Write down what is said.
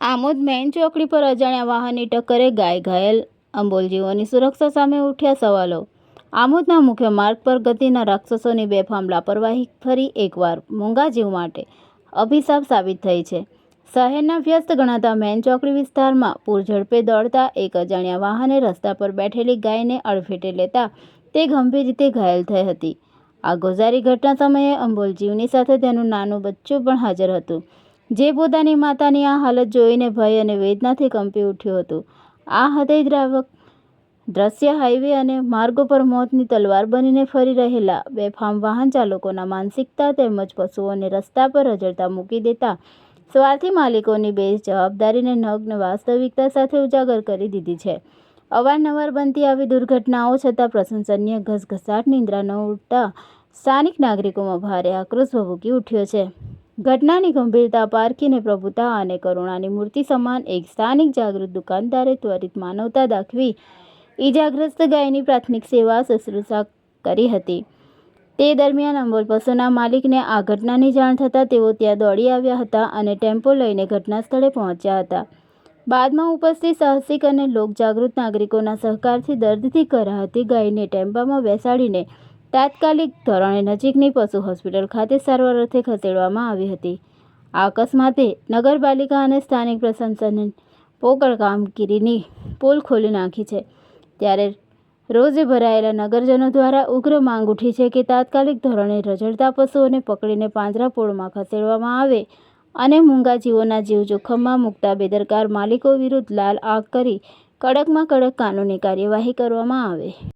Amod main ચોકડી પર અજાણ્યા વાહનની ટક્કરે ગાય ઘાયલ, અંબોલજીવોની સુરક્ષા સામે ઉઠ્યા સવાલો। આમોદના મુખ્ય માર્ગ પર ગતિના રાક્ષસોની બેફામ લાપરવાહી ફરી એકવાર મૂંગા જીવ માટે અભિશાપ સાબિત થઈ છે। શહેરના વ્યસ્ત ગણાતા મેઇન ચોકડી વિસ્તારમાં પૂરઝડપે દોડતા એક અજાણ્યા વાહને રસ્તા પર બેઠેલી ગાયને અડફેટે લેતા તે ગંભીર રીતે ઘાયલ થઈ હતી। આ ગોઝારી ઘટના સમયે અંબોલજીવની સાથે તેનું નાનું બચ્ચું પણ હાજર હતું, જે પોતાની માતાની આ હાલત જોઈને ભય અને વેદનાથી કંપી ઉઠ્યું હતું। આ હૃદયદ્રાવક દ્રશ્ય હાઈવે અને માર્ગો પર મોતની તલવાર બનીને ફરી રહેલા બેફામ વાહન ચાલકોના માનસિકતા તેમજ પશુઓને રસ્તા પર રઝળતા મૂકી દેતા સ્વાર્થી માલિકોની બેજવાબદારીને નગ્ન વાસ્તવિકતા સાથે ઉજાગર કરી દીધી છે। અવારનવાર બનતી આવી દુર્ઘટનાઓ છતાં પ્રશંસનીય ઘસઘસાટ નિંદ્રા ન ઉડતા સ્થાનિક નાગરિકોમાં ભારે આક્રોશ ભભૂકી ઉઠ્યો છે। ઘટનાની ગંભીરતા પારખીને પ્રભુતા અને કરુણાની મૂર્તિ સમાન એક સ્થાનિક જાગૃત દુકાનદારે ત્વરિત માનવતા દાખવી ઈજાગ્રસ્ત ગાયની પ્રાથમિક સેવા શુશ્રૂષા કરી હતી। તે દરમિયાન અંબોલ પશુના માલિકને આ ઘટનાની જાણ થતાં તેઓ ત્યાં દોડી આવ્યા હતા અને ટેમ્પો લઈને ઘટના સ્થળે પહોંચ્યા હતા। બાદમાં ઉપસ્થિત સાહસિક અને લોકજાગૃત નાગરિકોના સહકારથી દર્દથી કરાતી ગાયને ટેમ્પામાં બેસાડીને તાત્કાલિક ધોરણે નજીકની પશુ હોસ્પિટલ ખાતે સારવાર અર્થે ખસેડવામાં આવી હતી। આ અકસ્માતે નગરપાલિકા અને સ્થાનિક પ્રશાસને પોકળ કામગીરીની પોલ ખોલી નાખી છે। ત્યારે રોષે ભરાયેલા નગરજનો દ્વારા ઉગ્ર માંગ ઉઠી છે કે તાત્કાલિક ધોરણે રઝળતા પશુઓને પકડીને પાંજરાપોળમાં ખસેડવામાં આવે અને મૂંગા જીવોના જીવ જોખમમાં મૂકતા બેદરકાર માલિકો વિરુદ્ધ લાલ આંખ કરી કડકમાં કડક કાનૂની કાર્યવાહી કરવામાં આવે।